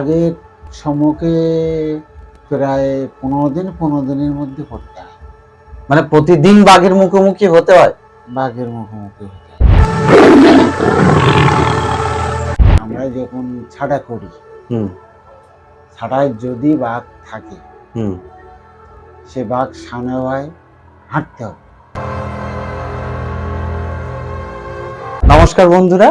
বাঘের সম্মুখে প্রায় 15 দিনের মধ্যে পড়তে হয়। মানে প্রতিদিন বাঘের মুখোমুখি হতে হয়? বাঘের মুখোমুখি হতে হয়। আমরা যখন ছাড়া করি, ছাড়ায় যদি বাঘ থাকে সে বাঘ সামনে হয় হাঁটতে হবে। নমস্কার বন্ধুরা,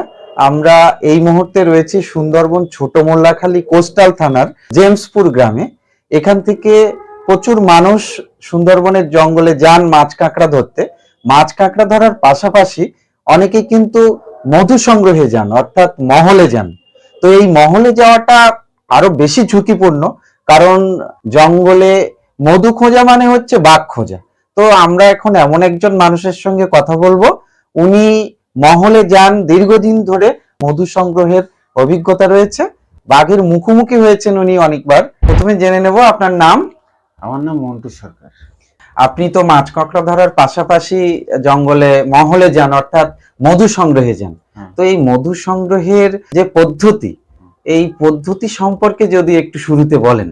আমরা এই মুহূর্তে রয়েছি সুন্দরবন ছোট মোল্লাখালী কোস্টাল থানার জেমসপুর গ্রামে। এখান থেকে প্রচুর মানুষ সুন্দরবনের জঙ্গলে যান মাছ কাঁকড়া ধরতে। মাছ কাঁকড়া ধরার পাশাপাশি অনেকে কিন্তু মধু সংগ্রহে যান, অর্থাৎ মহলে যান। তো এই মহলে যাওয়াটা আরো বেশি ঝুঁকিপূর্ণ, কারণ জঙ্গলে মধু খোঁজা মানে হচ্ছে বাঘ খোঁজা। তো আমরা এখন এমন একজন মানুষের সঙ্গে কথা বলবো, উনি মহলে যান, দীর্ঘদিন ধরে মধু সংগ্রহের অভিজ্ঞতা রয়েছে, বাঘের মুখোমুখি হয়েছেন উনি অনেকবার। প্রথমে জেনে নেব আপনার নাম। আমার নাম মন্টু সরকার। আপনি তো মাছ কাঁকড়া ধরার পাশাপাশি জঙ্গলে মহলে যান, অর্থাৎ মধু সংগ্রহে যান। তো এই মধু সংগ্রহের যে পদ্ধতি, এই পদ্ধতি সম্পর্কে যদি একটু শুরুতে বলেন।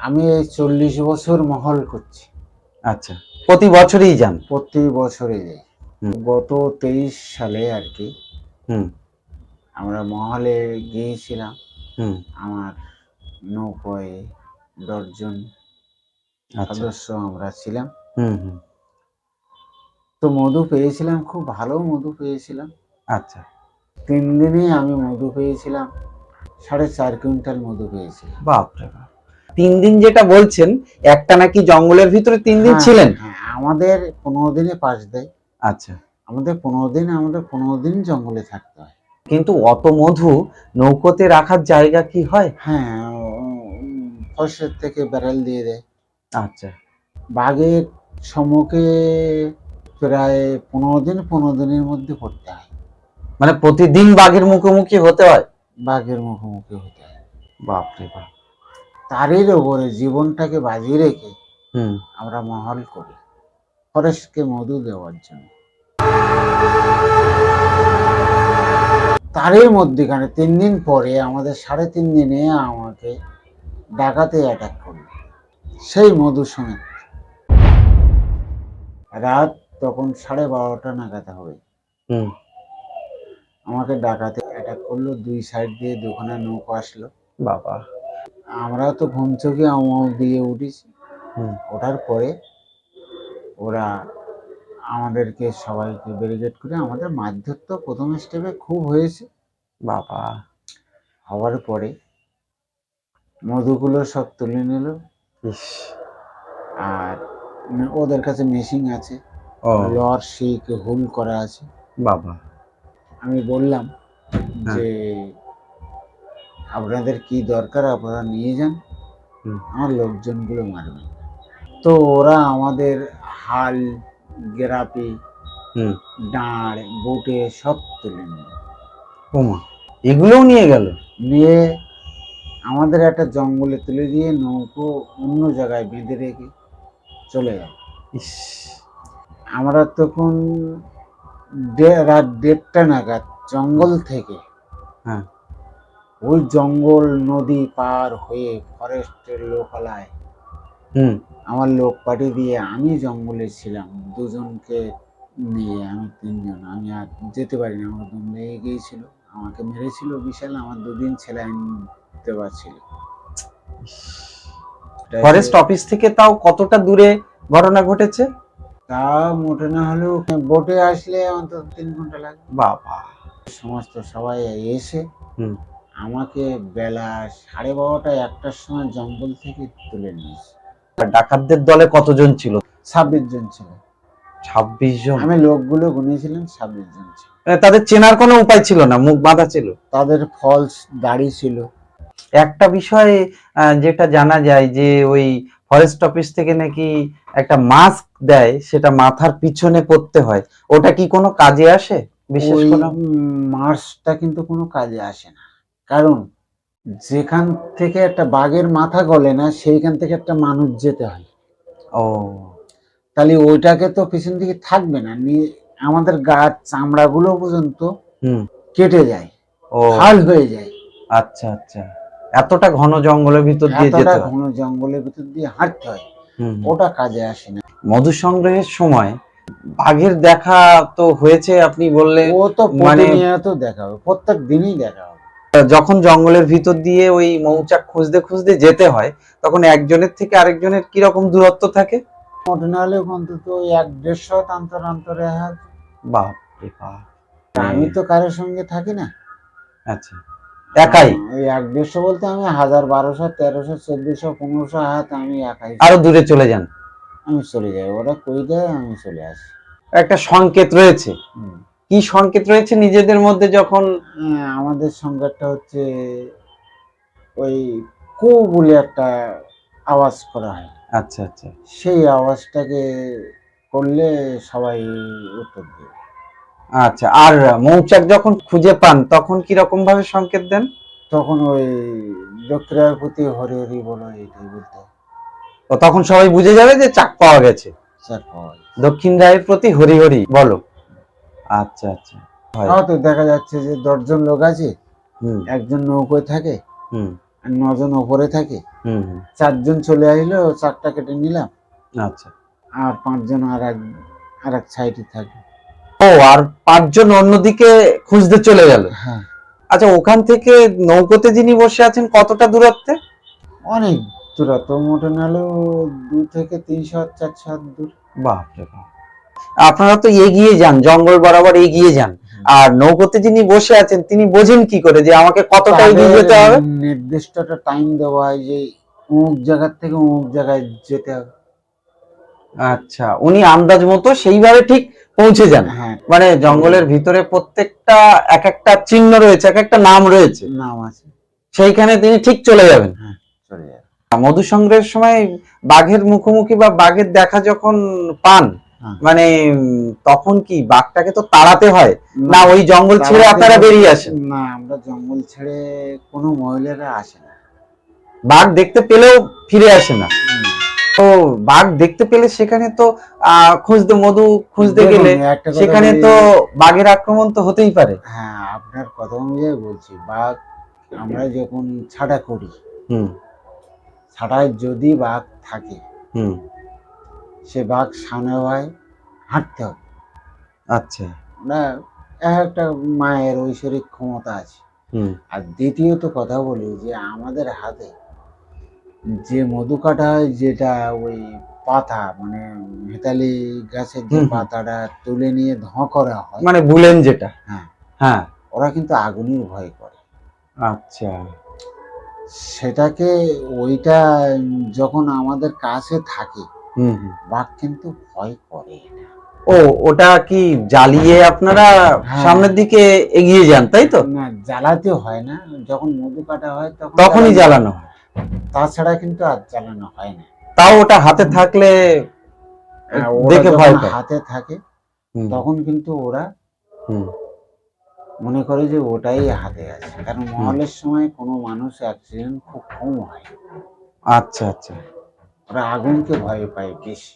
আমি এই 40 বছর মহল করছি। আচ্ছা, প্রতি বছরই যান? প্রতি বছরে যাই। গত 23 সালে আর কি আমরা মহলে গিয়েছিলাম। আমার নৌকায় 10 জন সদস্য আমরা ছিলাম। তো মধু পেয়েছিলাম, খুব ভালো মধু পেয়েছিলাম। আচ্ছা, 3 দিনে আমি মধু পেয়েছিলাম 4.5 কুইন্টাল মধু পেয়েছিলাম। বাপরে বাপ! 3 দিন যেটা বলছেন, একটা নাকি জঙ্গলের ভিতরে 3 দিন ছিলেন? হ্যাঁ, আমাদের 15 দিনে পাস দেয়। আচ্ছা, আমাদের 15 দিন জঙ্গলে থাকতে হয়। কিন্তু অত মধু নৌকোতে রাখার জায়গা কি হয়? হ্যাঁ, ফরেস্টের থেকে ব্যারেল দিয়ে দেয়। আচ্ছা, বাঘের সম্মুখে প্রায় 15 দিনের মধ্যে পড়তে হয়। মানে প্রতিদিন বাঘের মুখোমুখি হতে হয়? বাঘের মুখোমুখি হতে হয়। বাপরে বাপ! তারই ওপরে জীবনটাকে বাজি রেখে আমরা মহল করি ফরেস্টকে মধু দেওয়ার জন্য। তারই মধ্যখানে 3 দিন পরে আমাদের 3.5 দিনে আমাকে ডাকাতে অ্যাটাক করলো, সেই মধু সমেত। রাত তখন 12:30 নাগাদ হবে। আমাকে ডাকাতে অ্যাটাক করলো, 2 সাইড দিয়ে 2খানা নৌকা আসলো। বাবা! আমরা তো ঘুম চোখে আমাও দিয়ে উঠেছি। ওঠার পরে ওরা আমাদেরকে সবাইকে ব্যারিকেড করে আমাদের মারধর তো প্রথম স্টেপে খুব হয়েছে। বাবা! হওয়ার পরে মধুগুলো সব তুলে নিল। আর ওদের কাছে মেশিন আছে, লর শিক হুল করা আছে। বাবা! আমি বললাম যে আপনাদের কি দরকার আপনারা নিয়ে যান, আমার লোকজনগুলো মারবেন। তো ওরা আমাদের হাল, গেরাপি, ডাঁড়, বুটে সব তুলে নিল। ওমা! এগুলোও নিয়ে গেল? নিয়ে আমাদের একটা জঙ্গলে তুলে দিয়ে নৌকো অন্য জায়গায় বেঁধে রেখে চলে গেল। আমরা তখন রাত 1:30 নাগাদ জঙ্গল থেকে ওই জঙ্গল নদী পার হয়ে ফরেস্টের লোকালয় আমার লোক পাঠিয়ে দিয়ে আমি জঙ্গলে ছিলাম 2 জনকে নিয়ে। আমি 3 জন, আমি আর যেতে পারিনি, আমার দম লেগে গিয়েছিল, আমাকে মেরেছিল বিশাল। আমার 2 দিন ছেলে দিতে পারছিল। ফরেস্ট অফিস থেকে তাও কতটা দূরে ঘটনা ঘটেছে? তা মোটে না হলেও বোটে আসলে অন্তত 3 ঘন্টা লাগবে। বাবা! সমস্ত সবাই এসে আমাকে বেলা 12:30 1টার সময় জঙ্গল থেকে তুলে নিয়েছে। ডাকাতদের দলে কতজন ছিল? 26 জন ছিল। 26 জন? আমি লোকগুলো গুনেছিলাম, 26 জন ছিল। তাদের চেনার কোনো উপায় ছিল না? মুখ বাঁধা ছিল? তাদের ফলস দাড়ি ছিল। একটা বিষয় যেটা জানা যায় যে ওই ফরেস্ট অফিস থেকে নাকি একটা মাস্ক দেয়, সেটা মাথার পিছনে পড়তে হয়। ওটা কি কোনো কাজে আসে? বিশেষ কোনো মাস্কটা কিন্তু কোনো কাজে আসে না, কারণ যেখান থেকে একটা বাঘের মাথা গলে না সেইখান থেকে একটা মানুষ যেতে হয়। ও, তাহলে ওইটাকে তো পিছন দিকে থাকবে না, আমাদের গাছ চামড়াগুলো পর্যন্ত কেটে যায়, ফাল হয়ে যায়। আচ্ছা আচ্ছা। এতটা ঘন জঙ্গলের ভিতর দিয়ে যেতে এতটা হয়। ঘন জঙ্গলের ভিতর দিয়ে হাঁটতে হয়, হুম। ওটা কাজে আসে না। মধু সংগ্রহের সময় বাঘের দেখা তো হয়েছে আপনি বললেন, ও তো মানে প্রতিনিয়ত দেখা হবে, প্রত্যেক দিনই দেখা হবে। যখন জঙ্গলের ভিতর দিয়ে ওই মৌচাক খুঁজতে খুঁজতে যেতে হয়, তখন একজনের থেকে আরেকজনের কিরকম দূরত্ব থাকে? মোটামুটি হলে অন্তত 1-1.5 অন্তর অন্তরে হয়। বাপরে বাপ! আমি তো কারোর সঙ্গে থাকি না। আচ্ছা, একাই? ওই 1-1.5 বলতে আমি 1000, 1200, 1300, 1400, 1500 হাত আমি একাই আরো দূরে চলে যান? আমি চলে যাই, ওরা কই দেয় আমি চলে আসি। একটা সংকেত রয়েছে। হুম। কি সংকেত রয়েছে নিজেদের মধ্যে যখন? আমাদের সংকেতটা হচ্ছে ওই কু বলে একটা আওয়াজ করা হয়। আচ্ছা আচ্ছা সেই আওয়াজটাকে করলে সবাই উত্তর দেবে। আচ্ছা, আর মৌচাক যখন খুঁজে পান তখন কি রকম ভাবে সংকেত দেন? তখন ওই দক্ষিণার প্রতি হরি হরি বলো, এইটাই বলতে হয়। ও তখন সবাই বুঝে যাবে যে চাক পাওয়া গেছে। চাক পাওয়া যায়। দক্ষিণ রায়ের প্রতি হরি হরি বলো। আচ্ছা আচ্ছা। হয়তো দেখা যাচ্ছে যে 10 জন লোক আছে, হুম একজন নৌকোয় থাকে, হুম আর 9 জন ওপরে থাকে। হুম হুম। 4 জন চলে আসলো, চাকটা কেটে নিলাম, আচ্ছা। আর 5 জন আর এক সাইডে থাকে। ও, আর 5 জন অন্যদিকে খুঁজতে চলে গেল। হ্যাঁ, আচ্ছা, ওখান থেকে নৌকোতে যিনি বসে আছেন কতটা দূরত্বে? অনেক দূরত্ব, মোটে নাহলেও 2 থেকে 300 হাত, 400 হাত দূর। বাপরে বাপ! আপনারা তো এগিয়ে যান, জঙ্গল বরাবর এগিয়ে যান, আর নৌকোতে যিনি বসে আছেন তিনি বোঝেন কি করে যে আমাকে কতটা এগিয়ে যেতে হবে? নির্দিষ্ট একটা টাইম দেওয়া হয় যে অমুক জায়গার থেকে অমুক জায়গায় যেতে হবে। আচ্ছা, উনি আন্দাজ মতো সেইভাবে ঠিক পৌঁছে যান। হ্যাঁ, মানে জঙ্গলের ভিতরে প্রত্যেকটা এক একটা চিহ্ন রয়েছে, এক একটা নাম রয়েছে, নাম আছে। সেইখানে তিনি ঠিক চলে যাবেন। হ্যাঁ, চলে যাবে। মধু সংগ্রহের সময় বাঘের মুখোমুখি বা বাঘের দেখা যখন পান, হ্যাঁ। মানে তখন কি বাঘটাকে তো তাড়াতে হয় না, ওই জঙ্গল ছেড়ে তাড়াতে আপনারা হবে। বেরিয়ে আসেন? না, আমরা জঙ্গল ছেড়ে কোনো মহিলারা আসে না। বাঘ দেখতে পেলেও ফিরে আসে না? হুম। তো বাঘ দেখতে পেলে সেখানে তো খুঁজতে, মধু খুঁজতে দেখুন, গেলে একটা কথা সেখানে বলি, তো বাঘের আক্রমণ তো হতেই পারে। হ্যাঁ, আপনার কথা অনুযায়ী বলছি, বাঘ আমরা যখন ছাড়া করি, হুম ছাড়ায় যদি বাঘ থাকে, হুম। সে বাঘ সামনে হয় হাঁটতে হবে। আচ্ছা। ওরা একটা মায়ের ঐশ্বরিক ক্ষমতা আছে। হুম আর দ্বিতীয়ত কথা বলি যে আমাদের হাতে যে মধু কাটা হয়, যেটা ওই পাতা মানে হেতালি গাছের যে হুম হুম। পাতাটা তুলে নিয়ে ধোঁয়া করা হয়, মানে বুলেন যেটা? হ্যাঁ, হ্যাঁ। ওরা কিন্তু আগুনের ভয় করে। আচ্ছা। সেটাকে ওইটা যখন আমাদের কাছে থাকে, হুম হুম। বাঘ কিন্তু ভয় করে এটা। ও, ওটা কি জ্বালিয়ে আপনারা হ্যাঁ। সামনের দিকে এগিয়ে যান, তাই তো? না, জ্বালাতে হয় না, যখন মধু কাটা হয় তখন তখনই জ্বালানো হয়? তাছাড়া কিন্তু আর জ্বালানো হয় না। তাও ওটা হাতে থাকলে ওরা দেখে যখন ভয় পায়? হাতে থাকে হুম তখন কিন্তু ওরা হুম মনে করে যে ওটাই হাতে আছে, কারণ হুম। মহলের সময় কোনো মানুষ অ্যাক্সিডেন্ট খুব কম হয়। আচ্ছা আচ্ছা। ওরা আগুনকে ভয় পায় বেশি।